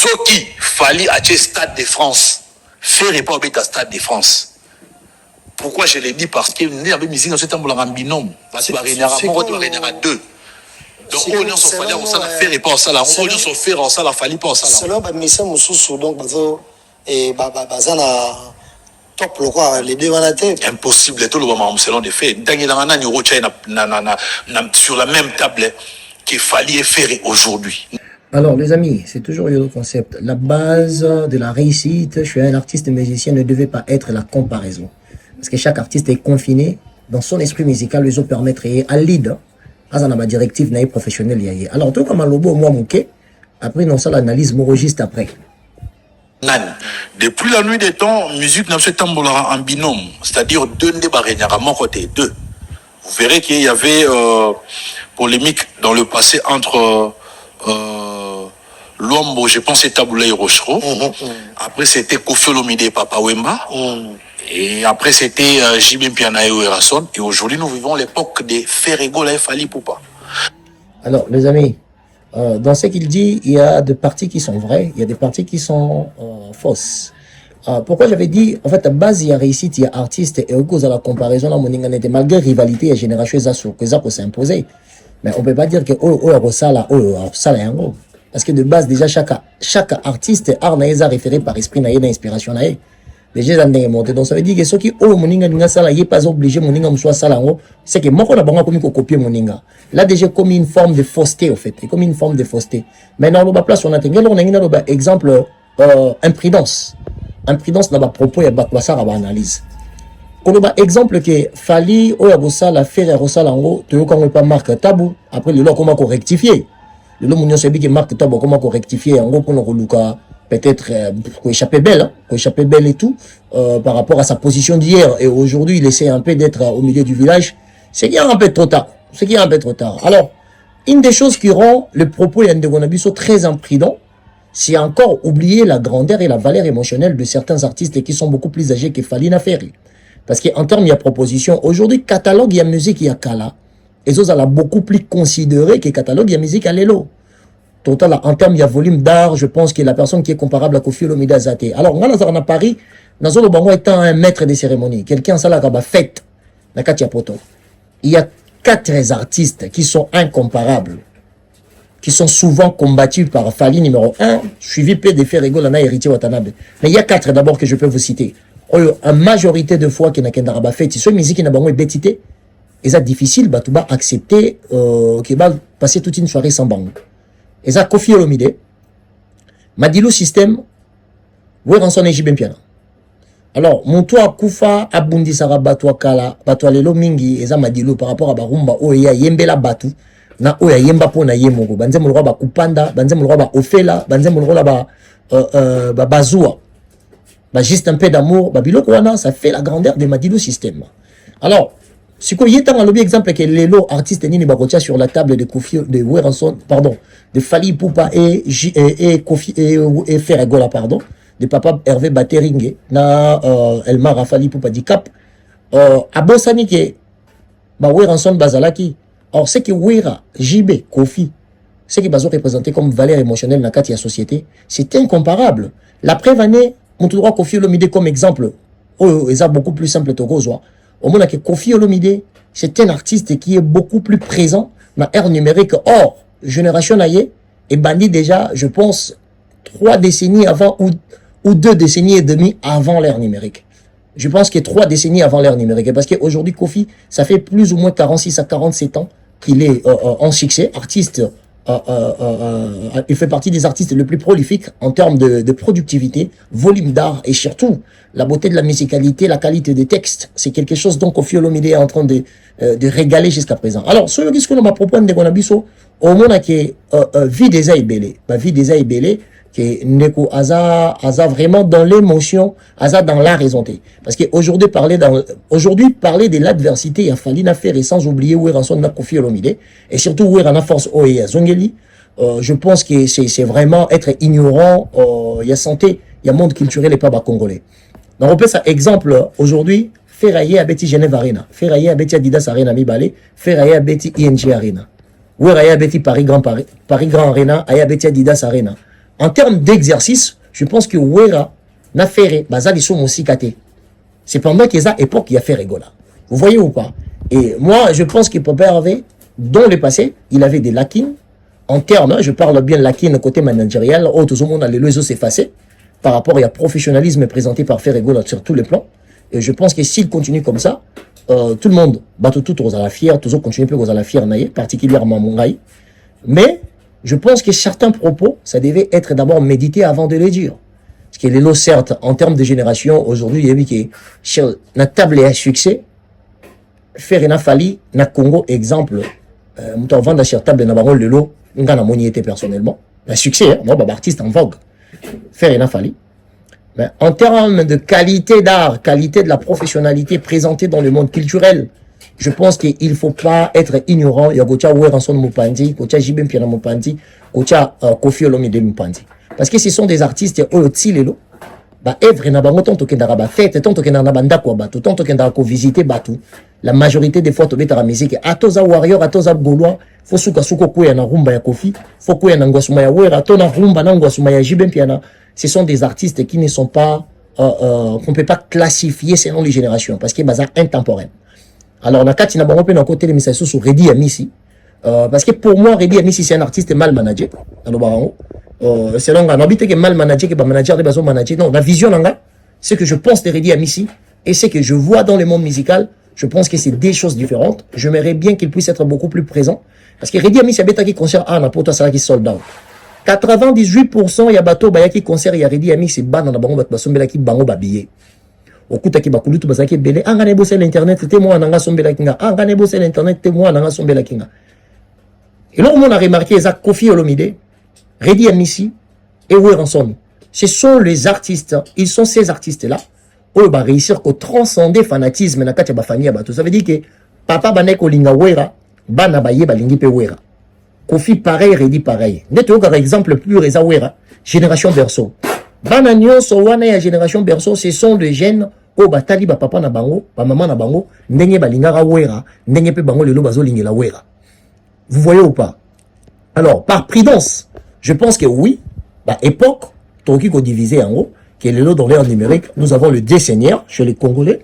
Soki, Fali à Stade de France. Faire pas au Stade de France. Pourquoi je l'ai dit? Parce que nous avons musique dans ce temps en binôme. Parce que nous avons deux. Donc, on a fait on s'en a fait pas ça là. On a fait on s'en a fallu pas ça là. C'est là bah mission mususu donc et bazana top le quoi les deux vanatés. Impossible tout le moment selon des faits. Dans na ni sur la même table qu'il fallait faire aujourd'hui. Alors les amis, c'est toujours le concept. La base de la réussite, je suis un artiste musicien, ne devait pas être la comparaison. Parce que chaque artiste est confiné dans son esprit musical, les autres permettre à lead, à ma directive naïe professionnelle. Alors tout comme un lobo, moi mon après non ça l'analyse morogiste après. Depuis la nuit des temps, musique n'a pas en binôme, c'est-à-dire deux à mon côté, deux. Vous verrez qu'il y avait polémique dans le passé entre Luambo, je pense c'était Taboulaye Rochereau. Après c'était Koffi Olomide et Papa Wemba. Et après c'était Jimmy Pianayo et Rasson. Et aujourd'hui nous vivons l'époque des Ferrego et Fali Poupa. Alors les amis, dans ce qu'il dit, il y a des parties qui sont vraies, il y a des parties qui sont fausses. Pourquoi j'avais dit, en fait, à base, il y a réussite, il y a artiste, et au cause de la comparaison, là, malgré rivalité et génération, que ça peut s'imposer. Mais on ne peut pas dire que parce que de base, déjà, chaque artiste a référé par esprit, d'inspiration. Déjà, ça a monté. Donc, ça veut dire que ceux qui ont moninga sala, il n'est pas obligé moninga soit sala, c'est que moi, on a besoin de copier moninga. Là, déjà, comme une forme de fausseté, au fait. Comme une forme de fausseté. Maintenant, on a place, on a un exemple, imprudence. Imprudence, n'a pas propos, il y a pas ça, analyse. On a exemple que Fali, la faire Rosalango, tu veux pas marque tabou. Après, le lot, comment rectifier. Le lot, mon sebi qui marque tabou, comment rectifier. En gros, pour nous, peut-être, échapper belle et tout, par rapport à sa position d'hier. Et aujourd'hui, il essaie un peu d'être au milieu du village. C'est qu'il y a un peu trop tard. Alors, une des choses qui rend le propos de Gonabiso très imprudent, c'est encore oublier la grandeur et la valeur émotionnelle de certains artistes qui sont beaucoup plus âgés que Falina Ferry. Parce qu'en termes, il y a proposition. Aujourd'hui, catalogue, il y a musique, il y a Kala. Et ça, a beaucoup plus considéré que catalogue, il y a musique à Lelo. Total, en termes, il y a volume d'art, je pense que la personne qui est comparable à Koffi Olomide Zate. Alors, on a Paris, Nazolo Bango étant un maître des cérémonies, quelqu'un, ça l'a fête, na Katia Poto. Il y a 4 artistes qui sont incomparables, qui sont souvent combattus par Fali numéro 1, suivi de Ferrego, Lana, Héritier Watanabe. Mais il y a 4 d'abord que je peux vous citer. En majorité de fois qu'il y a un fait, si musique qui n'a pas été et c'est difficile de accepter qu'il va passer toute une soirée sans banque. Et ça, Koffi Olomide, Madilu système, vous en son Ejibem Piana. Alors, mon toit Koufa, Abundi Sara Batwa Kala, Batwa Lelo Mingi, et ça Madilu par rapport à Barumba, Oya Yembela Batu, na Oya Yemba Pona Yemogo, Banzem Ulroba Kupanda, Banzem Ulroba Ofela, Banzem Ulroba Bazua. Juste un peu d'amour, ça fait la grandeur de Madilu système. Alors, si vous avez un exemple que les lots artistes ni bagotia sur la table de Koffi, de Weranson, pardon, de Fali Poupa et Koffi et Ferragola, pardon, de Papa Hervé Bateringue, na Elmar Rafali Poupa di Cap, à Bossani que Weranson Bazalaki, or c'est que Wera, JB, Koffi, ce qui est représenté comme valeur émotionnelle dans la société, c'est incomparable. La prévanée, on doit Koffi Olomide comme exemple, c'est beaucoup plus simple que Rosoa. Au moment que Koffi Olomide, c'est un artiste qui est beaucoup plus présent dans l'ère numérique. Or, Génération Aïe est bandit déjà, je pense, 3 décennies avant ou 2 décennies et demie avant l'ère numérique. Je pense que 3 décennies avant l'ère numérique. Parce qu'aujourd'hui, Koffi, ça fait plus ou moins 46 à 47 ans qu'il est en succès, artiste. Il fait partie des artistes les plus prolifiques en termes de productivité, volume d'art et surtout la beauté de la musicalité, la qualité des textes. C'est quelque chose dont Koffi Olomide est en train de régaler jusqu'à présent. Alors, ce que l'on m'a proposé de Gonabiso, au moment que vie des Aïbélé, vie des Aïbélé, que Neko Aza vraiment dans l'émotion, Aza dans la raison. Parce qu'aujourd'hui, parler de l'adversité, il a fallu faire et sans oublier où est Ranson na Koffi Olomide, et surtout où est Rana Force Oya Zongeli. Je pense que c'est vraiment être ignorant, il y a santé, il y a monde culturel et pas bas congolais. Donc on peut ça exemple aujourd'hui, Ferraillé à Betty Genève Arena, Ferraillé à Betty Adidas Arena Mibale, Ferraillé à Betty ING Arena, Oueraillé à Betty Paris Grand Arena, à Betty Adidas Arena. en termes d'exercice, je pense que Wera n'a fait bazar ils sont aussi catés. C'est pendant qu'ils a époque il a fait rigola. Vous voyez ou pas? Et moi, je pense que Papa Hervé, dans le passé, il avait des lacunes. En termes, je parle bien de lacunes côté managérial, tout le monde a les leçons s'effacer par rapport à professionnalisme présenté par Ferregola sur tous les plans. Et je pense que s'il continue comme ça, tout le monde va tout aux à la fière, toujours continuer aux à la fière, particulièrement Mongaï. Mais je pense que certains propos, ça devait être d'abord médité avant de les dire. Parce que les lots, certes, en termes de génération, aujourd'hui, il y a vu que sur la table à succès, faire une Fali, na Congo, exemple, on vend sur table na baron le lot, on a moni été personnellement. Un succès, moi, artiste en vogue. Faire une Fali. Mais en termes de qualité d'art, qualité de la professionnalité présentée dans le monde culturel, je pense qu'il ne faut pas être ignorant. Il y a Gocha Oueranson Mupandi, Gocha Jibem Piana Mupandi, Gocha Kofi Olomide Mupandi. Parce que ce sont des artistes qui ont œuvre na bango tonto kendara ba fête tonto kendara banda ko batu tonto kendara ko visiter batu la majorité des fois to betara musique atoza warrior atoza gaulois faut suka suko ko ya na rumba ya Kofi faut ko ya na ngwasuma ya wera to na rumba na ngwasuma ya Jibem Piana. Ce sont des artistes qui ne sont pas qu'on peut pas classifier selon les générations parce que bazar intemporel. Alors na kati na bango pe na côté les messages sur Redi Amisi parce que pour moi Redi Amisi c'est un artiste mal managé dans le barango. C'est long, on habite que mal managé, que manager de bateau manager. Non, la vision, ce que je pense de Redi Amissi et ce que je vois dans le monde musical, je pense que c'est des choses différentes. J'aimerais bien qu'il puisse être beaucoup plus présent. Parce que Redi Amissi a bêta qui concert à n'importe ça qui sold out. 98% il y a bateau baya qui concert il y a Redi Amissi ban dans la bango basombela qui bango babillé. Au coup qui bakulutu basaki belé angane bossé l'internet témoin nanga sombela kinga angane bossé l'internet témoin nanga sombela kinga. Et là on a remarqué ça Kofi Olomide Redi Amissi et Oueranson. Ce sont les artistes, ils sont ces artistes-là, où ils vont réussir à transcender fanatisme dans la famille. Ça veut dire que papa banek olinga wera, bana baye balingi pe wera. Kofi pareil, Redi pareil. Neto par exemple plus reza wera, génération berceau. Bana nyonso wana ya génération berceau, ce sont les jeunes où batali ba papa na bango, ba maman na bango, ndenge balingara wera, ndenge pe bango lelo bazo lingela wera. Vous voyez ou pas? Alors, par prudence, je pense que oui, époque, Toki qu'on divisé en haut, qui est le lot dans l'ère numérique, nous avons le décenniaire chez les Congolais,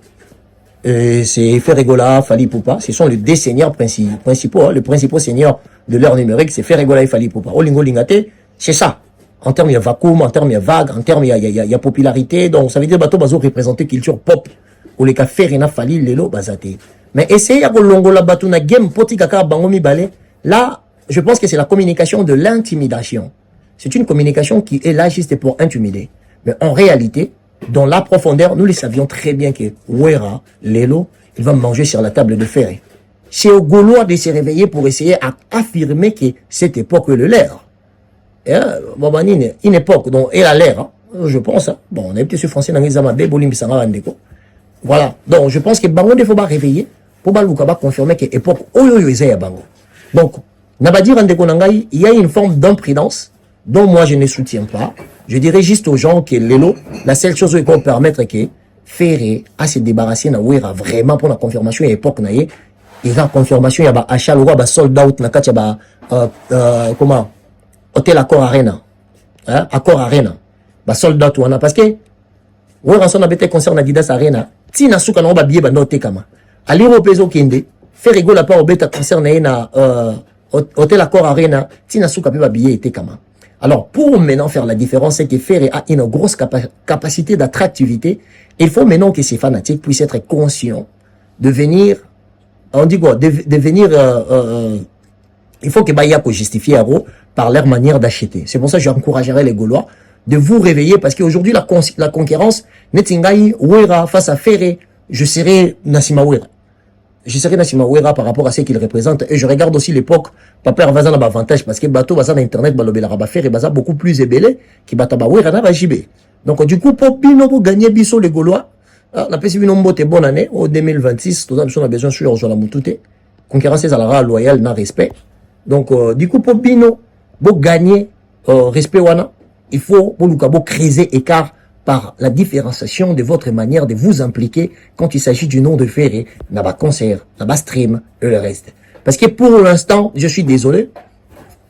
c'est Ferregola, Fali Poupa, ce sont les décenniaires principaux, hein, les principaux seigneurs de l'ère numérique, c'est Ferregola et Fali Poupa. Olingo Lingate, c'est ça. En termes, il y a vacuum, en termes, il y a vague, en termes, il y a popularité, donc ça veut dire que bateau représenter culture pop, ou les cas Ferina Fali, Lelo, Bazate. Mais essayez à Longo la bateau na game, poti kaka bangomi balé, là, je pense que c'est la communication de l'intimidation. C'est une communication qui est là juste pour intimider. Mais en réalité, dans la profondeur, nous le savions très bien que Wera, Lelo, il va manger sur la table de fer. C'est aux Gaulois de se réveiller pour essayer d'affirmer que cette époque est le leur. Une époque dont elle a l'air, hein, je pense. Hein. Bon, on a été sur français dans les Amabé, Bolim Bissanga Vandeko. Voilà. Donc, je pense que Bango ne faut pas réveiller pour confirmer que l'époque, Bango. Donc, Nabadir Andekonangaï, il y a une forme d'imprudence dont moi je ne soutiens pas. Je dirais juste aux gens que Lelo, la seule chose qui peut permettre que Ferré à se débarrasser na Wera vraiment pour la confirmation à l'époque naïe. Il y a confirmation, il y a achat le roi sold out na katia comment Hôtel Accor Arena, hein? Accor Arena, sold out wana parce que Wera son abete concert na Didas Arena. Tina suka na ba billet ba noté kama. Ali Ropezo Kende, Ferrego la pas obeta concert na Hôtel Accor Arena, Tina Souka peut billet était comment. Alors, pour maintenant faire la différence, c'est que Ferré a une grosse capacité d'attractivité. Il faut maintenant que ces fanatiques puissent être conscients de venir, on dit quoi, de venir, il faut que Baya puisse justifier à eux par leur manière d'acheter. C'est pour ça que j'encouragerais les Gaulois de vous réveiller parce qu'aujourd'hui, la concurrence, Netingaï, Wera, face à Ferré, je serai Nassima Wera. Je serai Nassima Wera par rapport à ce qu'il représente. Et je regarde aussi l'époque, Papa Vazan a avantage parce que bateau Vazan Internet, Balobela Rabafer et Baza beaucoup plus ébélé qui Bataba Wera na Bajibé. Donc, du coup, pour gagner Bisso les Gaulois, on a passé une bonne année, au 2026, tout ça, on a besoin sur la Moutouté. Concurrence, c'est à loyal, na respect. Donc, du coup, pour Bino, pour gagner, respect wana, il faut, pour Lukabo, creuser écart par la différenciation de votre manière de vous impliquer quand il s'agit du nom de Ferré, n'a pas concert, n'a pas stream et le reste. Parce que pour l'instant, je suis désolé,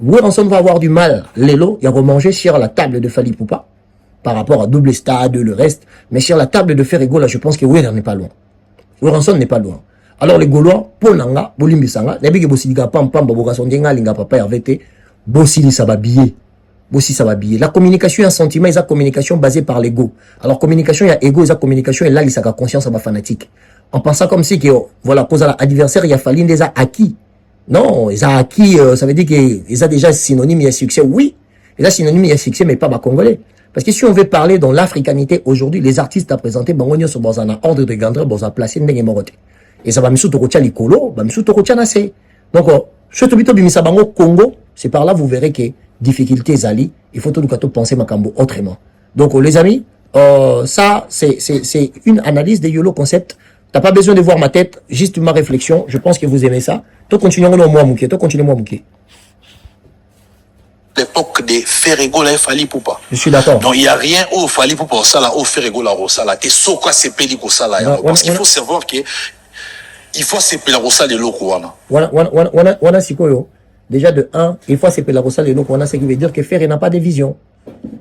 Weranson va avoir du mal, Lelo, il a remanger sur la table de Fali Poupa, par rapport à double stade, le reste, mais sur la table de Ferrego, là, je pense que Weran n'est pas loin. Weranson n'est pas loin. Alors les Gaulois, Ponanga, Bolimbisanga, n'abé que Bossiliga Pam Pam, Baboga Sondinga, Linga Papa RVT, Bossili ça va biller. Bossi ça va biller. La communication et un sentiment, il y a communication basée par l'ego. Alors communication, il y a ego, il y a communication, et là, il y a conscience, ça va fanatique. En pensant comme si que, voilà, cause à l'adversaire, il y a fallu des acquis. Non, ils ont acquis, ça veut dire qu'ils ont déjà synonyme, il y a succès. Oui, ils ont synonyme, il y a succès, mais pas congolais. Parce que si on veut parler dans l'africanité aujourd'hui, les artistes à présenter, bangonio sur un ordre de grandeur, dans un placé, n'est moroté. Et ça va me soutenir l'icolo, va me soutenir nassé. Donc, je te dis, Bimisabango, Congo, c'est par là, vous verrez que difficultés ali, il faut tout le temps penser Makambo autrement. Donc, les amis, ça, c'est une analyse des YOLO concepts. T'as pas besoin de voir ma tête, juste ma réflexion. Je pense que vous aimez ça. Toi, continuons au moi, Mouké. Toi, continuez moi, Mouké. L'époque des Ferrego, là, il fallait pour pas. Je suis d'accord. Donc, il n'y a rien au fallait pour ça, là, au Ferrego, là, au là. T'es so quoi, c'est péli, ça, là. Parce qu'il faut savoir que, il faut s'épeler la rosa de l'eau, Wana sikoyo. Déjà de 1, il faut s'épeler la rosa de l'eau, ce qui veut dire que faire n'a pas de vision.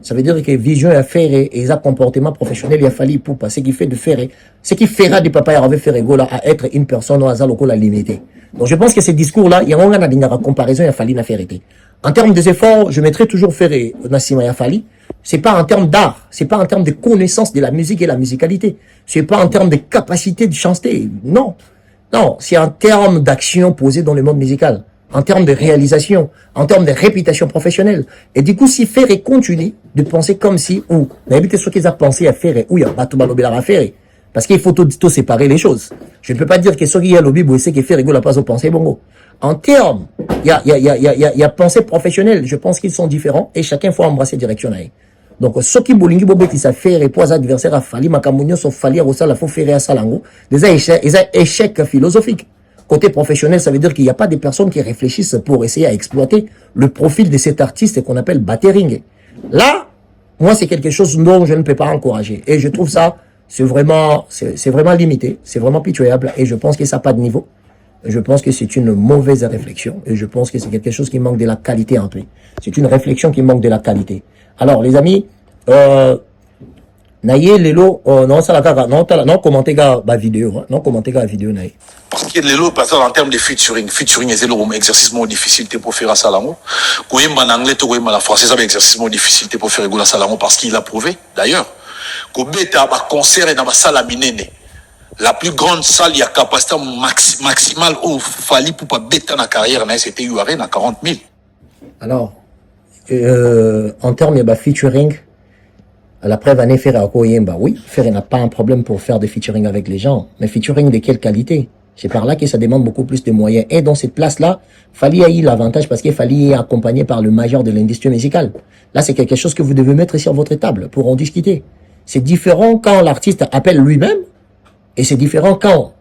Ça veut dire que vision et faire et un comportement professionnel, il a fallu pour pas. Ce qui fait de faire, ce qui fera de papa avec Ferrego là à être une personne au hasard local limité. Donc je pense que ces discours-là, il y a une comparaison, il a fallu la faire. En termes des efforts, je mettrai toujours Ferré, Nassima Yafali. C'est pas en termes d'art, c'est pas en termes de connaissance de la musique et la musicalité. C'est pas en termes de capacité de chanter. Non. Non, c'est en termes d'action posée dans le monde musical, en termes de réalisation, en termes de réputation professionnelle. Et du coup, si Ferré continue de penser comme si, ou, n'habitez ce qu'ils ont pensé à faire, ou il y a Batou Balobela à faire. Parce qu'il faut tout séparer les choses. Je ne peux pas dire que ce qui est lobby, c'est que Ferré n'a pas au pensée bongo. En termes, il y a pensée professionnelle. Je pense qu'ils sont différents et chacun faut embrasser direction. Donc, ce qui bolingi bobeti ça fait et poids adversaire à Fali, Makamunyo, sauf Fali, à la faut faire à Salango. Des échecs philosophiques. Côté professionnel, ça veut dire qu'il n'y a pas des personnes qui réfléchissent pour essayer à exploiter le profil de cet artiste qu'on appelle battering. Là, moi, c'est quelque chose dont je ne peux pas encourager. Et je trouve ça, c'est vraiment limité, c'est vraiment pitoyable. Et je pense que ça n'a pas de niveau. Je pense que c'est une mauvaise réflexion. Et je pense que c'est quelque chose qui manque de la qualité en tout. C'est une réflexion qui manque de la qualité. Alors, les amis, naye lelo non ça la non commenter la vidéo, non commenter la vidéo naye. Parce que lelo par exemple en termes de featuring est un exercice moins difficile pour faire ça là. Quand en anglais to en français ça un exercice moins difficile pour faire ça là parce qu'il a prouvé d'ailleurs. Ko beta ba concert dans la salle à Minene. La plus grande salle, il y a capacité maximale au Fali pour pas bêter dans la carrière, c'était URN à 40 000. Alors, en termes de featuring, la preuve année faire à Koyemba, oui, faire n'a pas un problème pour faire des featuring avec les gens, mais featuring de quelle qualité? C'est par là que ça demande beaucoup plus de moyens. Et dans cette place-là, Fali a eu l'avantage parce qu'il fallait accompagné par le major de l'industrie musicale. Là, c'est quelque chose que vous devez mettre sur votre table pour en discuter. C'est différent quand l'artiste appelle lui-même, et c'est différent quand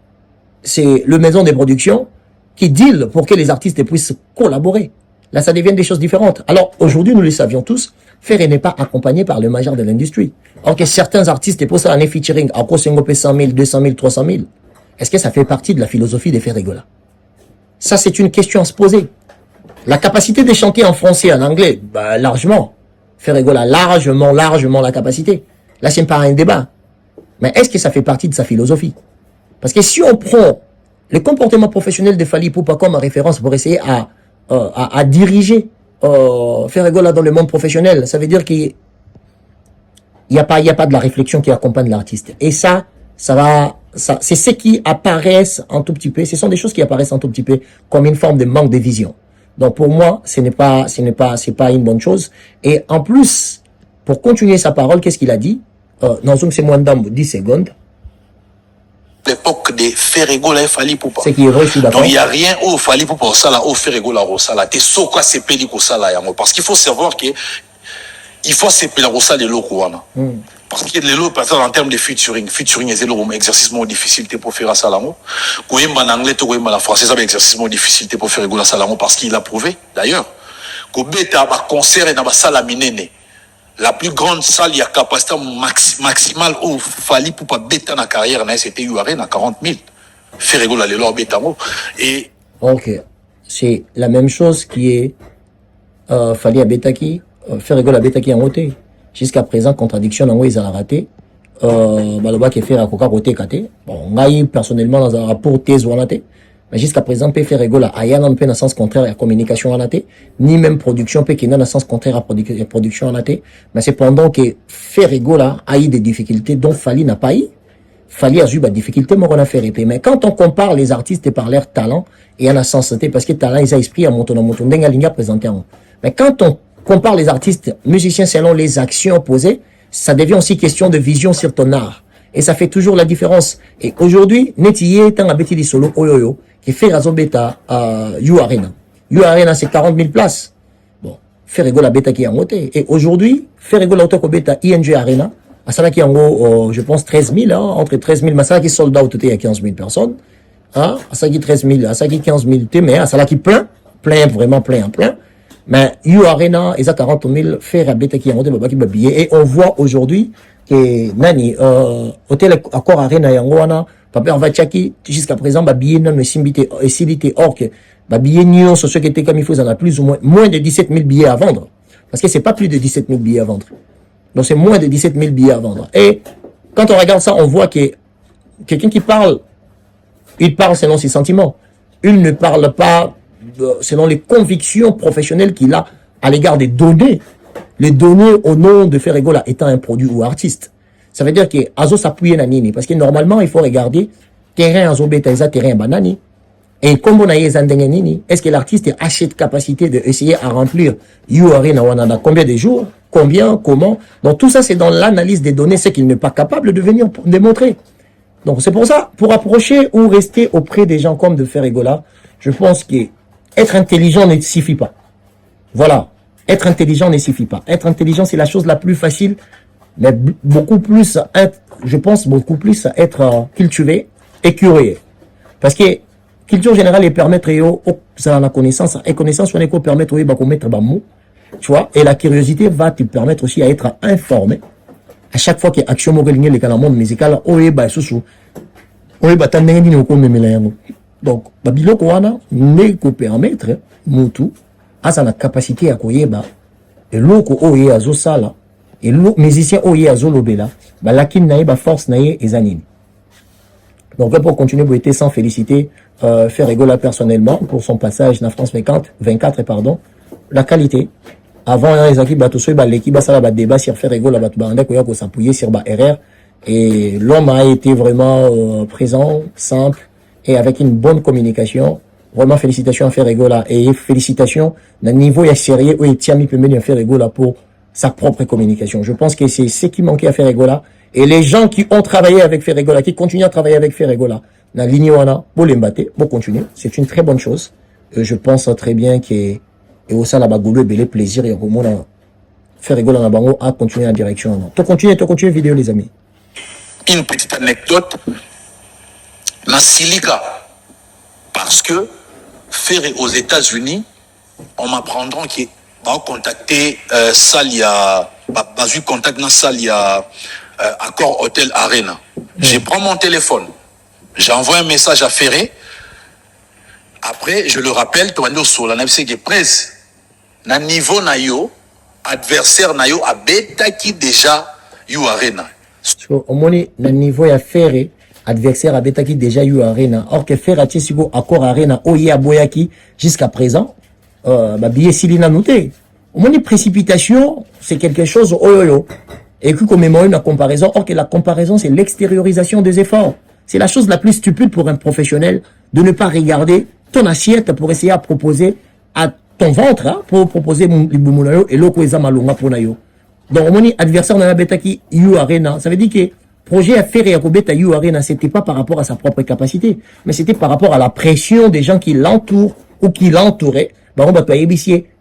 c'est le maison de production qui deal pour que les artistes puissent collaborer. Là, ça devient des choses différentes. Alors, aujourd'hui, nous le savions tous, Ferré n'est pas accompagné par le major de l'industrie. Or que certains artistes pour ça en featuring à cause 100 000, 200 000, 300 000. Est-ce que ça fait partie de la philosophie de Ferregola? Ça, c'est une question à se poser. La capacité de chanter en français et en anglais, bah, largement. Ferregola, largement la capacité. Là, c'est pas un débat. Mais est-ce que ça fait partie de sa philosophie? Parce que si on prend le comportement professionnel de Fali Poupa comme référence pour essayer à diriger Ferregola dans le monde professionnel, ça veut dire qu'il n'y a pas de la réflexion qui accompagne l'artiste. Et ça c'est ce qui apparaissent un tout petit peu, ce sont des choses qui apparaissent un tout petit peu comme une forme de manque de vision. Donc pour moi, c'est pas une bonne chose. Et en plus, pour continuer sa parole, qu'est-ce qu'il a dit? Non, c'est moins d'un 10 secondes. L'époque des Ferrego là, il fallait pour pas. C'est qui est vrai, je suis d'accord. Donc il n'y a rien au fallait pour ça là, au Ferrego là, au ça là. T'es so quoi c'est péli pour ça là, parce qu'il faut savoir que il faut s'épeler la rosa de l'eau quoi. Parce que les lots, par exemple, en termes de featuring est un exercice moins difficile pour faire ça là. Quand en anglais, to en français, c'est un exercice moins difficile pour faire ça là, parce qu'il a prouvé d'ailleurs. Quand bêta ba concert dans la salle à Minene. La plus grande salle, il y a capacité maximale au Fali pour pas bêter dans la carrière, c'était URN à 40 000. Ferrego là, les lois bêta. Et. Ok. C'est la même chose qui est Fali Abetaki, Ferrego la Betaki en roté. Jusqu'à présent, contradiction dans ils ont raté. Baloba qui fait à Coca côté Kate. Bon, on personnellement dans un rapport thèse ou anaté. Mais jusqu'à présent, peut faire rigoler à Yann, peut dans le sens contraire à communication anaté, ni même production, peut qui dans le sens contraire à production anaté. Mais c'est pendant que faire rigoler a eu des difficultés dont Fali n'a pas eu. Fali a eu des difficultés, mais on a fait répéter. Mais quand on compare les artistes par leur talent et en la sensité, parce que talent, ils ont esprit à monter, dengalinga présenté en. Mais quand on compare les artistes, musiciens selon les actions posées, ça devient aussi question de vision sur ton art. Et ça fait toujours la différence. Et aujourd'hui, Netiye est un abeti di solo oyoyo, qui fait raison bêta à You Arena. You Arena, c'est 40 000 places. Bon, fait rigoler la bêta qui est en moté. Et aujourd'hui, fait rigoler l'auto bêta ING Arena, à ça qui est en gros, je pense, 13 000, hein, entre 13 000, mais ça qui sold out, il y a 15 000 personnes. Hein, à ça qui 13 000, à ça qui 15 000, mais à ça qui plein, vraiment plein. Mais You Arena, ils ont 40 000, faire bêta qui est en moté, qui billet. Et on voit aujourd'hui, que nani hôtel Accor Arena yangoana papa on va checker jusqu'à présent ba billet non simbité et silité or que ba billet nyon sur ce qui était comme il faut en a plus ou moins de 17 000 billets à vendre parce que c'est pas plus de 17 000 billets à vendre donc c'est moins de 17 000 billets à vendre et quand on regarde ça on voit que quelqu'un qui parle il parle selon ses sentiments il ne parle pas selon les convictions professionnelles qu'il a à l'égard des données. Les données au nom de Ferregola étant un produit ou artiste. Ça veut dire que Azo s'appuie na nini. Parce que normalement, il faut regarder terrain Azo beta, terrain banani. Et comme on a nini, est-ce que l'artiste a cette capacité d'essayer à remplir You Arena Wanana combien de jours, combien, comment. Donc tout ça, c'est dans l'analyse des données, ce qu'il n'est pas capable de venir démontrer. Donc c'est pour ça, pour approcher ou rester auprès des gens comme de Ferregola, je pense qu'être intelligent ne suffit pas. Voilà. Être intelligent ne suffit pas. Être intelligent, c'est la chose la plus facile, mais beaucoup plus, je pense, beaucoup plus à être cultivé et curieux. Parce que culture générale, elle permet ça la connaissance, et connaissance, on est qu'on permet de mettre des mots, tu vois, et la curiosité va te permettre aussi à être informé. À chaque fois qu'il y a action morale liée dans le monde musical, donc, Babylon Kouana ne peut permettre, Moutou, à sa capacité à koyeba et loko oye azo sala et le musicien oye azo lobela ba lakin nae ba force nae ezanini. Donc pour continuer pour être sans féliciter faire rigoler personnellement pour son passage dans France 24 pardon la qualité avant les équipes bato so ba l'équipe ba sala ba débat sur faire rigoler ba bande ko yako s'appuyer sur ba erreur et l'homme a été vraiment présent, simple et avec une bonne communication. Vraiment félicitations à Ferregola et félicitations d'un niveau sérieux où il tient mi peut mener Ferregola pour sa propre communication. Je pense que c'est ce qui manquait à Ferregola et les gens qui ont travaillé avec Ferregola, qui continuent à travailler avec Ferregola, dans l'Ignoana, pour l'embatter, pour continuer. C'est une très bonne chose. Je pense très bien que et au sein la bagoulou belé plaisir et au moment Ferregola na bango à continuer en direction. Tu continues vidéo les amis. Une petite anecdote. La silica parce que faire aux États-Unis, on m'apprendra qu'il va contacter Salia, eu contact dans Salia, Accor Hotel Arena. Je prends mon téléphone, j'envoie un message à Ferré. Après, je le rappelle, tu vas dire sur la navigation qui est presse. Na niveau nayo, adversaire nayo a bêta qui déjà You Arena. Au moins, na niveau ya Ferré. Adversaire a Betaki déjà eu Arena. Or que faire Atchesigo Accor Arena Oye Aboyaki jusqu'à présent, billet Silina noté. Au moins, les précipitations, c'est quelque chose oyoyo. Et que commémorer une comparaison, or que la comparaison, c'est l'extériorisation des efforts. C'est la chose la plus stupide pour un professionnel de ne pas regarder ton assiette pour essayer à proposer à ton ventre, hein, pour proposer mon libumunayo et l'oko ezamalonga pour nayo. Donc, au moins, adversaire n'a Betaki eu Arena. Ça veut dire que projet à faire et à Robeta You Arena, c'était pas par rapport à sa propre capacité, mais c'était par rapport à la pression des gens qui l'entourent ou qui l'entouraient.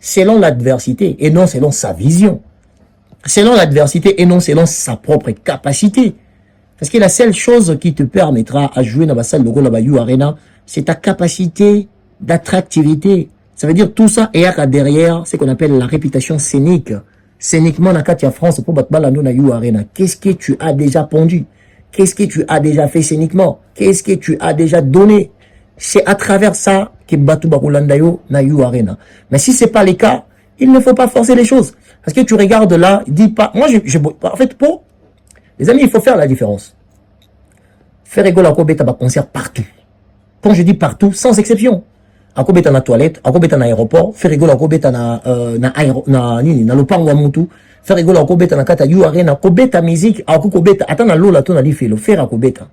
Selon l'adversité et non selon sa vision. Selon l'adversité et non selon sa propre capacité. Parce que la seule chose qui te permettra à jouer dans la salle de You Arena, c'est ta capacité d'attractivité. Ça veut dire tout ça et derrière ce qu'on appelle la réputation scénique. Scéniquement, dans Katia France, pour battre la na You Arena, qu'est-ce que tu as déjà pondu? Qu'est-ce que tu as déjà fait scéniquement? Qu'est-ce que tu as déjà donné? C'est à travers ça que Batu Bakulandayo na You Arena. Mais si c'est pas le cas, Il ne faut pas forcer les choses. Parce que tu regardes là, dis pas... Moi, en fait, pour... Les amis, il faut faire la différence. Faire rigoler à Kobeta, concert partout. Quand je dis partout, sans exception. À Kobeta na toilette, à Kobeta na aéroport, faire rigoler à Kobeta na lopango mutu, faire rigoler à Kobeta na kata yu arena, Kobeta musique, à Kobeta, attends na lola ton ali fait le faire à Kobeta.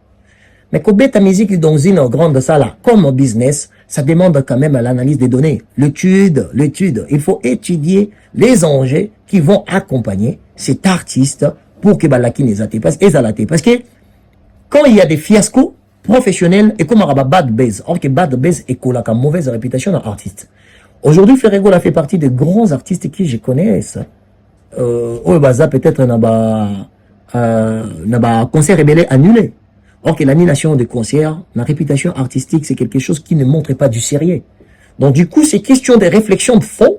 Mais Kobeta musique dans une grande salle, comme business, ça demande quand même l'analyse des données. L'étude. Il faut étudier les enjeux qui vont accompagner cet artiste pour que Balaki les atte. Parce que quand il y a des fiascos professionnels, et comme on a bad base, or que bad base est la mauvaise réputation d'un artiste. Aujourd'hui, Ferrego a fait partie des grands artistes qui je connais. Au Baza, peut-être, n'a pas concert rebelle annulé. Or que l'annulation de concert, la réputation artistique, c'est quelque chose qui ne montre pas du sérieux. Donc du coup, c'est question de réflexion de fond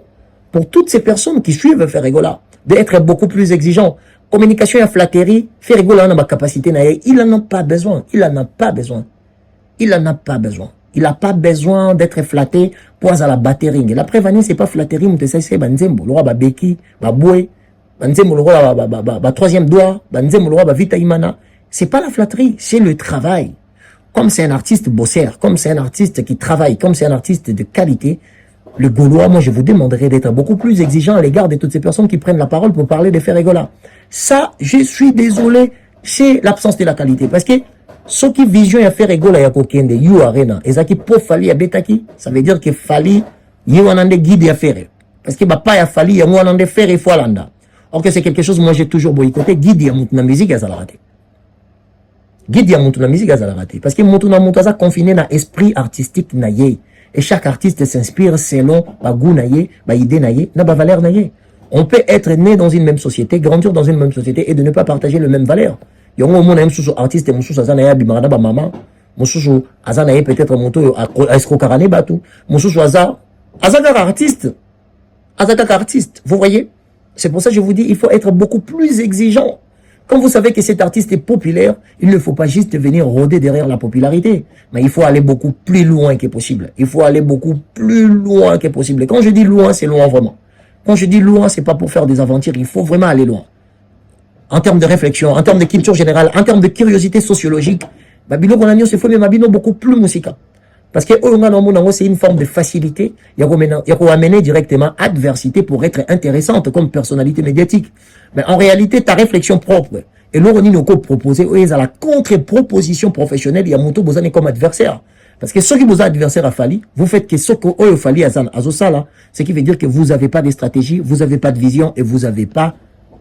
pour toutes ces personnes qui suivent Ferregola, d'être beaucoup plus exigeants. Communication et flatterie, Ferregola n'a pas capacité, il n'en a pas besoin. Il n'a pas besoin d'être flatté pour à la batterie. La prévenir, c'est pas flatterie, mais c'est Banzembo, le roi Beki, Baboué, Banzembo, le roi troisième doigt, Banzembo, le roi Vita Imana. C'est pas la flatterie, c'est le travail. Comme c'est un artiste bosseur, comme c'est un artiste qui travaille, comme c'est un artiste de qualité, le Gaulois, moi je vous demanderai d'être beaucoup plus exigeant à l'égard de toutes ces personnes qui prennent la parole pour parler de Ferregola. Ça, je suis désolé, c'est l'absence de la qualité. Parce que ceux qui vision à Ferregola ya kokende, you arena, et ça qui pour fali à betaki, ça veut dire que fali, you anande guide à faire. Parce que pas ya fali, ya anande faire et foalanda. Or que c'est quelque chose, moi j'ai toujours boycotté, guide ya la musique à Salarate. Guide ya la musique à Salarate. Parce que Moutuna Moutaza confiné dans l'esprit artistique naye. Et chaque artiste s'inspire selon ba goût naye, ba idée naye, na ba valeur naye. On peut être né dans une même société, grandir dans une même société et de ne pas partager les mêmes valeurs. Yongo mon aime sous artiste, mon sous azana bimarada ba maman, mon sous azana peut-être monto à escrocarane batou, mon sous azaka artiste. Vous voyez? C'est pour ça que je vous dis, il faut être beaucoup plus exigeant. Quand vous savez que cet artiste est populaire, il ne faut pas juste venir rôder derrière la popularité. Mais il faut aller beaucoup plus loin que possible. Et quand je dis loin, c'est loin vraiment. Quand je dis loin, c'est pas pour faire des aventures. Il faut vraiment aller loin. En termes de réflexion, en termes de culture générale, en termes de curiosité sociologique, Babino Konagno, c'est mais Babino beaucoup plus musical. Parce que c'est une forme de facilité. Il y a amener directement adversité pour être intéressante comme personnalité médiatique. Mais en réalité, ta réflexion propre, et l'Oroni nous proposé, il y a la contre-proposition professionnelle, il y a Moto Bozane comme adversaire. Parce que ceux qui vous adversaire à Fali, vous faites que ce que vous Fali à Azosala, ce qui veut dire que vous n'avez pas de stratégie, vous n'avez pas de vision et vous n'avez pas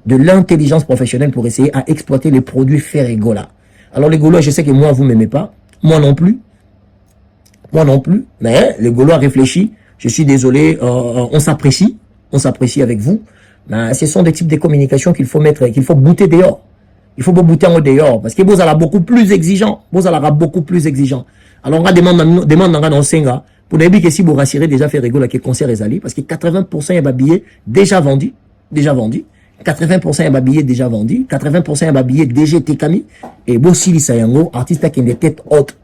de l'intelligence professionnelle pour essayer à exploiter les produits Ferregola. Alors les Gaulois, je sais que moi, vous m'aimez pas, moi non plus, mais les Gaulois réfléchissent, je suis désolé, on s'apprécie avec vous, mais ce sont des types de communication qu'il faut mettre, qu'il faut bouter dehors. Il faut bouter en dehors, parce que vous allez beaucoup plus exigeant, Alors on va demander dans Senga, pour dire que si vous rassurez déjà faire rigoler que concert est allé, parce que 80% de billets déjà vendus, 80% de billets déjà vendus, 80% de billets déjà été camis, et Bossili Sayango, artiste qui a une tête haute,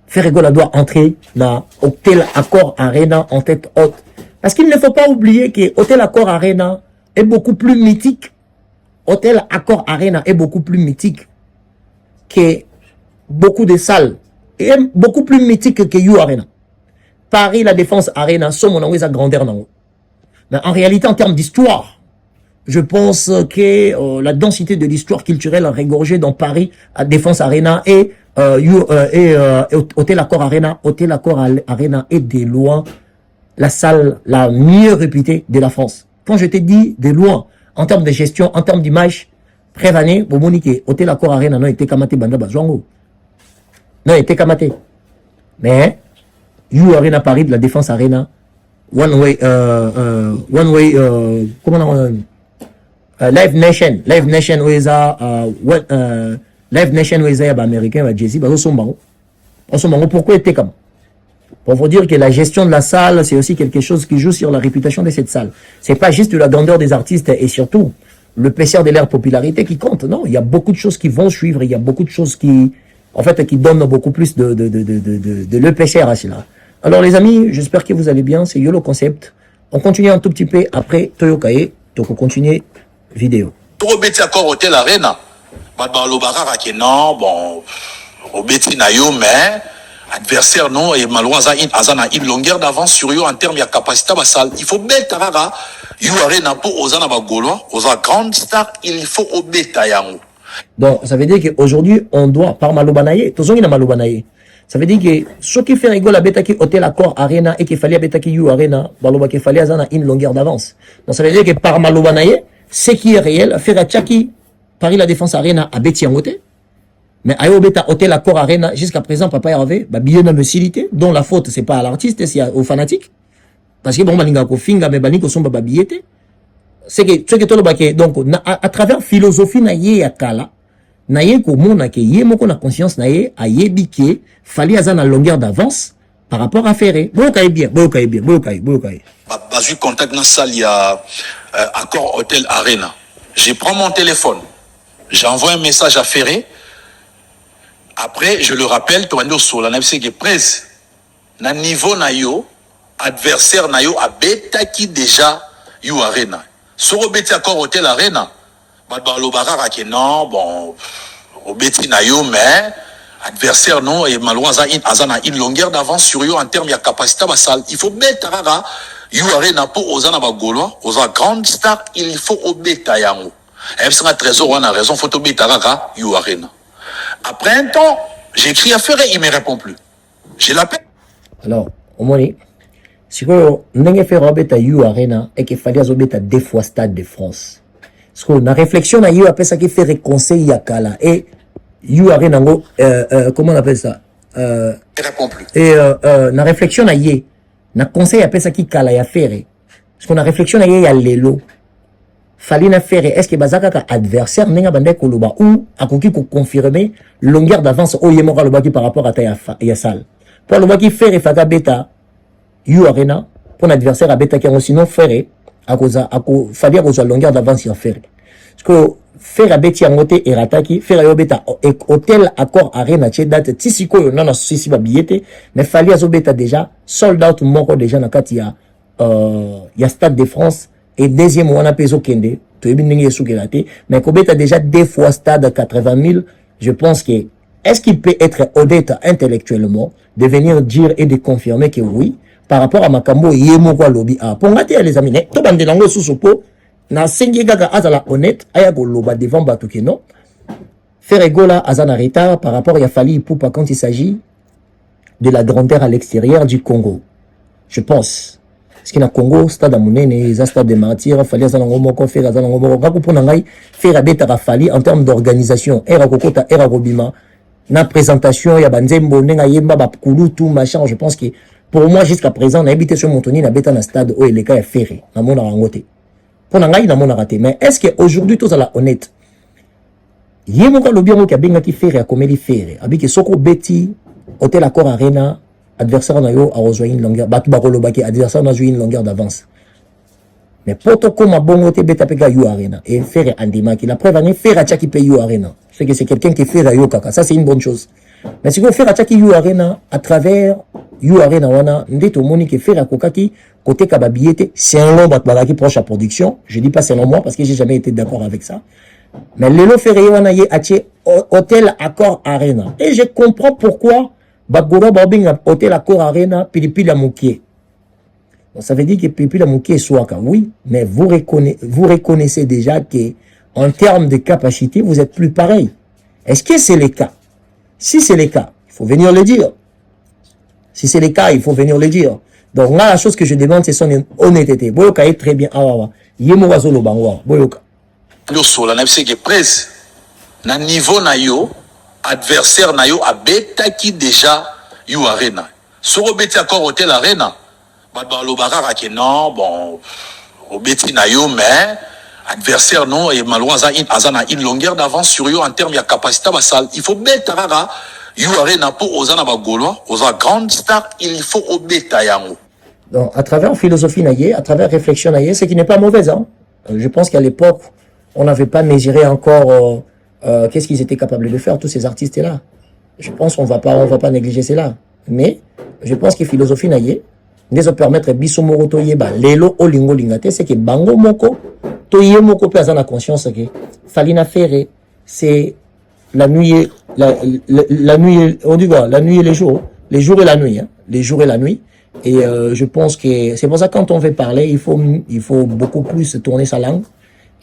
Ferregola doit entrer dans Hôtel Accor Arena en tête haute. Parce qu'il ne faut pas oublier que Hôtel Accor Arena est beaucoup plus mythique. Hôtel Accor Arena est beaucoup plus mythique que beaucoup de salles. Et beaucoup plus mythique que You Arena. Paris, la Défense Arena, sont mon sa grandeur. Mais en réalité, en termes d'histoire, je pense que la densité de l'histoire culturelle régorgée dans Paris, à Défense Arena et Hôtel Accor Arena. Hôtel Accor Arena est de loin la salle la mieux réputée de la France. Quand je te dis de loin, en termes de gestion, en termes d'image, prévané, pour moniquer, Hôtel Accor Arena n'a été kamaté banda bazwango. N'a été kamaté. Mais, You Arena Paris de la Défense Arena, One Way, comment on Live Nation, où ils ont, Live Nation où ils ont, américain, Jay-Z, ils sont bons. Pourquoi était comme? Pour vous dire que la gestion de la salle, c'est aussi quelque chose qui joue sur la réputation de cette salle. C'est pas juste la grandeur des artistes et surtout le PCR de leur popularité qui compte. Non, il y a beaucoup de choses qui vont suivre, il y a beaucoup de choses qui, en fait, qui donnent beaucoup plus de l'EPCR à cela. Alors les amis, j'espère que vous allez bien, c'est YOLO Concept. On continue un tout petit peu après Toyokaye, donc on continue vidéo. Pour beti encore hôtel arena, lo barara que non, bon, au beti na yo, mais adversaire non, et malheureusement azana une longueur d'avance sur yo en termes de capacité basale. Il faut beta rara, yo arena pour ozana bagolo, oza grande star, il faut au beta yango. Donc ça veut dire qu'aujourd'hui on doit par malobanaye, tout na malobanaye. Ça veut dire que ce qui fait rigoler la bêta qui hôtel accord arena et qu'il fallait bêta qui you arena, baloba qu'il fallait azana une longueur d'avance. Donc ça veut dire que par malobanaye, ce qui est réel, faire à Tchaki, Paris la défense arena à Béti en côté. Mais ayo bêta hôtel accord arena, jusqu'à présent, papa Hervé, bah, billet d'imbécilité, dont la faute, c'est pas à l'artiste, c'est aux fanatiques. Parce que bon, balinga ko finga, mais balinga sont ba billetté. C'est que, ce que tout le baquet, donc, à travers philosophie na ye ya kala, na ye ko mona ke ye moko na conscience na ye, a ye biké, fallait azana longueur d'avance, par rapport à Ferré. Boyokaye bien, boyokaye. J'ai contact dans la salle, il y a accord hôtel arena. Je prends mon téléphone, j'envoie un message à Ferré. Après, je le rappelle, tu vas dire sur la navette qui est presse. Na niveau na yo, adversaire na yo a bêta qui déjà you arena. Sur le bêta accord hôtel arena, lo barara que non, bon, au bêti na yo, mais adversaire non, et malheureusement azana une longueur d'avance sur yo en termes de capacité basale. Il faut bêta rara. You arena pour ozana bagolo, oza grande star, il faut obéta yango. Et c'est un trésor, on a raison, faut obéta rara, you arena. Après un temps, j'écris à Ferré, il me répond plus. Je l'appelle. Alors, au moins, si vous n'avez fait obéta you arena et qu'il fallait obéta deux fois Stade de France. Parce que la réflexion na you après ça qui fait réconcilier yakala et you arena comment on appelle ça? Il répond plus. Et la réflexion na ye. Na conseil appelle ça qui kala ya faire. Parce qu'on a réflexion na ya lelo. Fallait na faire est-ce que bazaka ka adversaire nenga bande koloba ou akoki ko confirmer longueur d'avance au yemora le baki par rapport à ta ya salle. Pour le baki faire faka beta you arena pour l'adversaire à beta qui sinon faire fallait ko longueur d'avance ya faire. Parce que faire à beti ngote erataki faire yo beta hôtel accord arena che date tisiko yo nana sisi ba billet mais fallait azo beta déjà sold out moko déjà na kati ya Stade de France et deuxième on a peso kende to ebindingi esukelate mais ko beta déjà deux fois stade à 80 000. Je pense que est-ce qu'il peut être honnête intellectuellement de venir dire et de confirmer que oui par rapport à makambo yemoko lobby a pongate les amis to bande lango susupo na sengi gaga azala honnête aya goloba devant bato ke non faire egola azana retard par rapport à Fally Ipupa quand il s'agit de la grandeur à l'extérieur du Congo. Je pense parce que na Congo stade à monene za stade de martyrs Fally azana ngomoko faire azana ngomoko kako pona ngai faire beta Fally en termes d'organisation era kokota era robima na présentation ya banzembo nenga yemba ba kulutu machin. Je pense que pour moi jusqu'à présent na habité sur Montoni na beta na stade o eleka ya ferré na mona rangote. Pour n'engager dans mon raté. Mais est-ce qu'aujourd'hui, tout ça là honnête? Yé mon le bien qui a bien qui fait à comédie faire. Avec que soko beti hôtel accord arena adversaire na yo a rejoint une longueur. Batu bakolo baki adversaire na joué une longueur d'avance. Mais poto comme a bon hôtel beta pega you arena et faire andima qui la preuve année faire à Tchaki paye you arena. C'est que c'est quelqu'un qui fait à yo kaka. Ça c'est une bonne chose. Mais si vous faire à Tchaki you arena à travers you arena wana ndeto moni qui fait à kokaki côté kababiété, c'est un long qui proche à production. Je dis pas c'est un moi parce que j'ai jamais été d'accord avec ça. Mais Lelo Ferré wana ye atie hôtel accord arena. Et je comprends pourquoi Bagoro Babing hôtel accord arena Pilipili Moukié. Ça veut dire que Pilipili Moukié est Swaka, oui, mais vous reconnaissez déjà que en termes de capacité, vous êtes plus pareil. Est-ce que c'est le cas? Si c'est le cas, il faut venir le dire. Si c'est le cas, il faut venir le dire. Donc là, la chose que je demande, c'est son honnêteté. Boyoka est très bien. Yemo wazolo bangwa. Boyoka. La navette qui est presse. Na niveau na yo, adversaire na yo a bêta qui déjà you arena. Sur le bêta accord hôtel arena, lo barara que non, bon, au bêti na yo, mais adversaire non, et malheureusement azana une longueur d'avance sur yo en termes de capacité basale. Il faut bêta rara. You arena pour ozana bagolo, oza grande star, il faut obéta yango. Donc, à travers philosophie naïe, à travers réflexion naïe, ce qui n'est pas mauvais, hein. Je pense qu'à l'époque, on n'avait pas mesuré encore qu'est-ce qu'ils étaient capables de faire, tous ces artistes-là. Je pense qu'on va pas négliger cela. Mais, je pense que philosophie naïe, ngezo permettre biso moko to yeba lelo olingo lingate c'est que bango moko to yé moko pe azana conscience que Falina Ferré c'est la nuit la nuit on dit quoi, la nuit et les jours et la nuit hein, les jours et la nuit. Et je pense que c'est pour ça que quand on veut parler, il faut beaucoup plus tourner sa langue.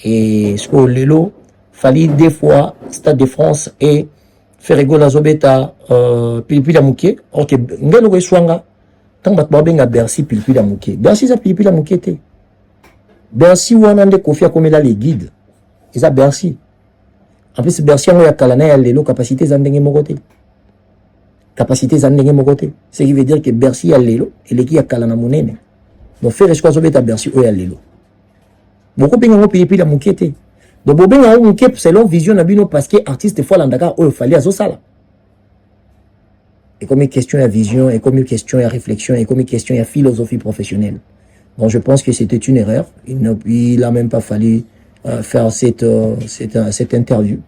Et ce que Lelo, fallait des fois, Stade de France et Ferrego Lazobeta, Pilipila Mouké. Ok, Ngano Swanga, tant que Babenga Bercy, Pilipila Mouké. Bercy, ça Pilipila Mouké. Bercy, ou on Kofia comme là les guides. Et ça Bercy. En plus, Bercy, on a Kalana, Lelo, capacité Zandenge Mogote. Capacité zandenge mokote. Ce qui veut dire que Bercy a l'élo et l'équipe a kalana monene. Donc faire espoir à Bercy ou à l'élo. Beaucoup de gens payent la mouquette. Donc beaucoup de gens selon vision nabino parce que artiste fois l'andaka ou il fallait à Zosala. Et comme une question à vision, et comme une question à réflexion, et comme une question à philosophie professionnelle. Donc je pense que c'était une erreur. Il n'a même pas fallu faire cette interview.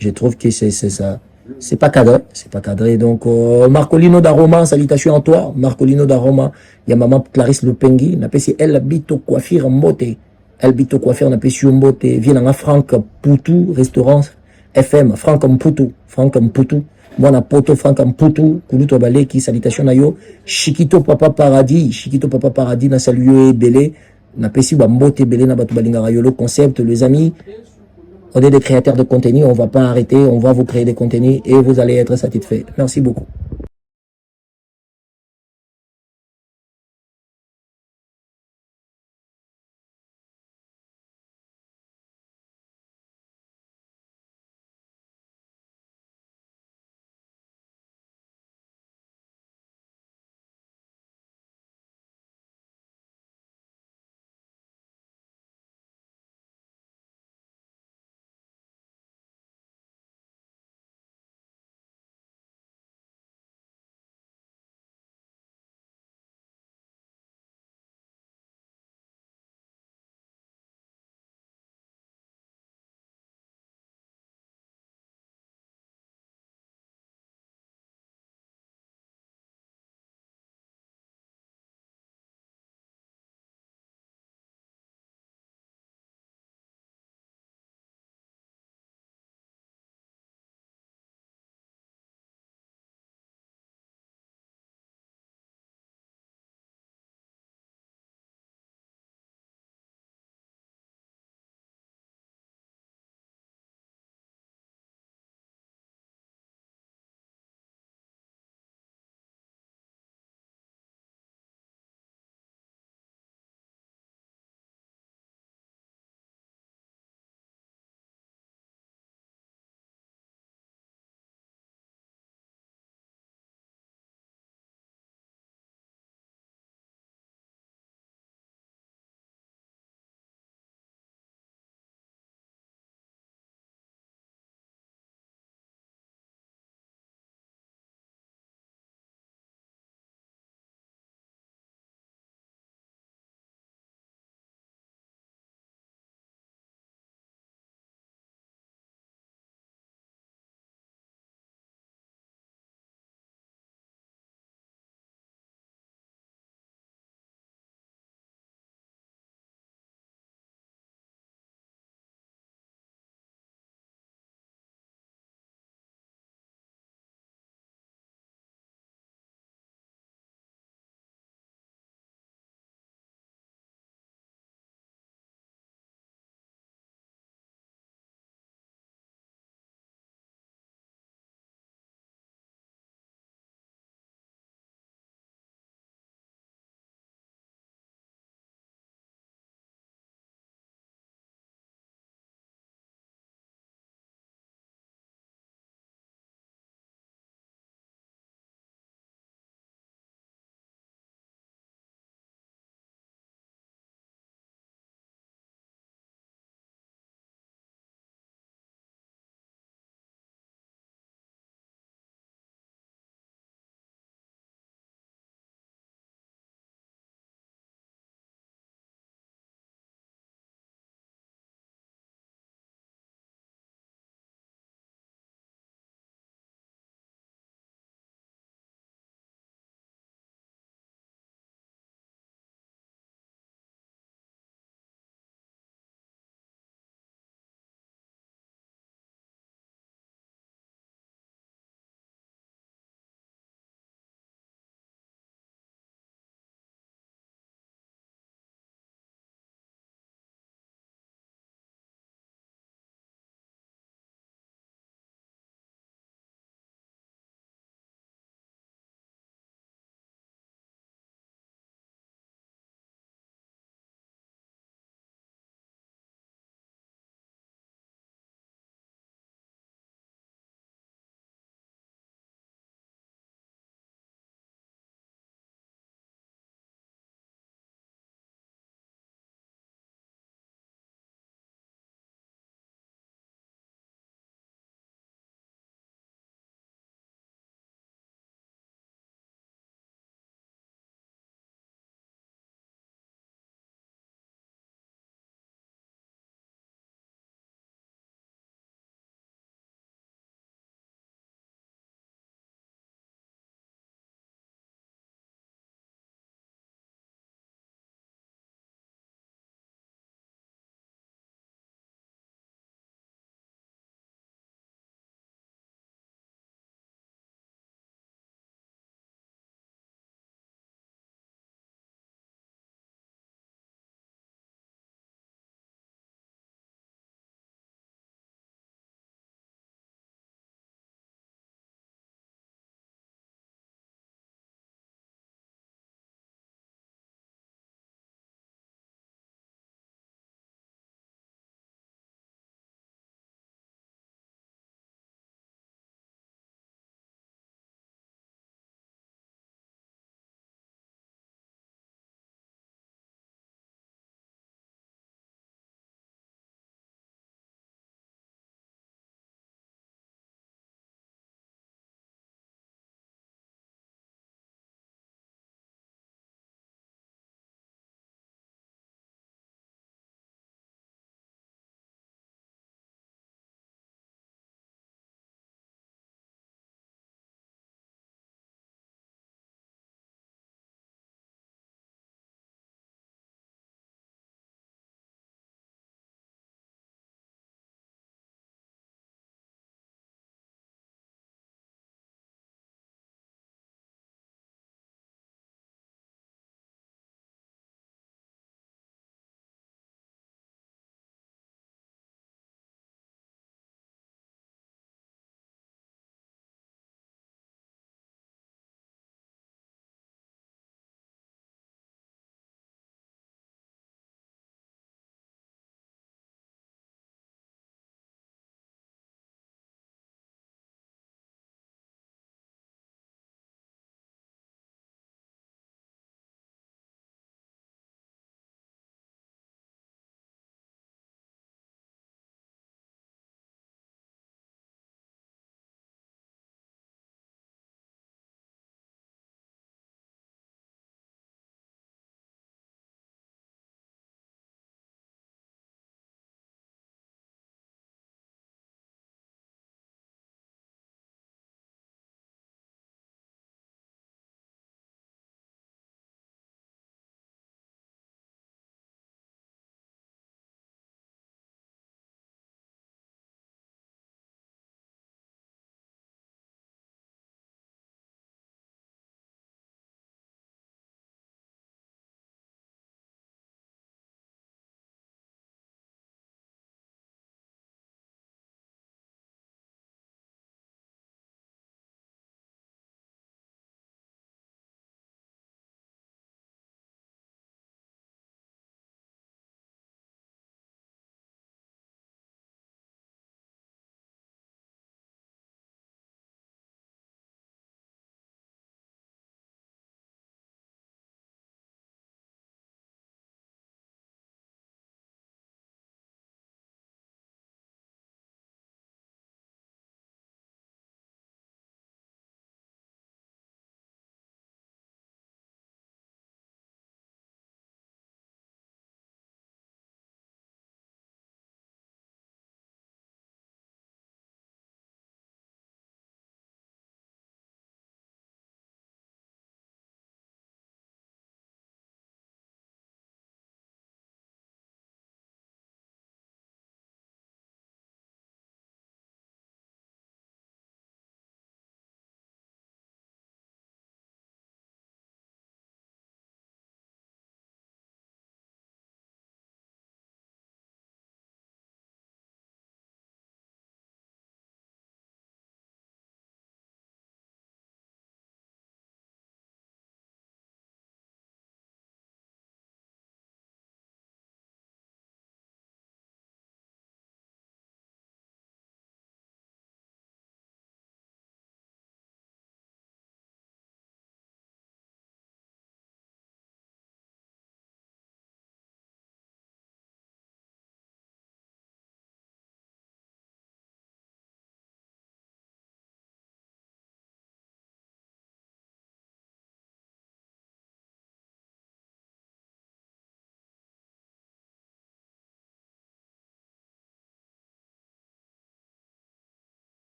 Je trouve que c'est ça. C'est pas cadré. Donc, Marcolino d'Aroma, salutations à toi. Marcolino d'Aroma, il y a maman Clarisse Lupengui, n'a pas si elle habite au coiffure en mbote. Elle habite au coiffure, n'a pas si en mbote. Vient à Franck Poutou, restaurant FM, Franck Poutou. Moi, na poto Franck Poutou, Koulouto Baleki, salutations à yo. Chiquito Papa Paradis, n'a salué Belé. N'a pas si mbote Belé, n'a pas tout balinga le concept, les amis. On est des créateurs de contenu, on va pas arrêter, on va vous créer des contenus et vous allez être satisfaits. Merci beaucoup.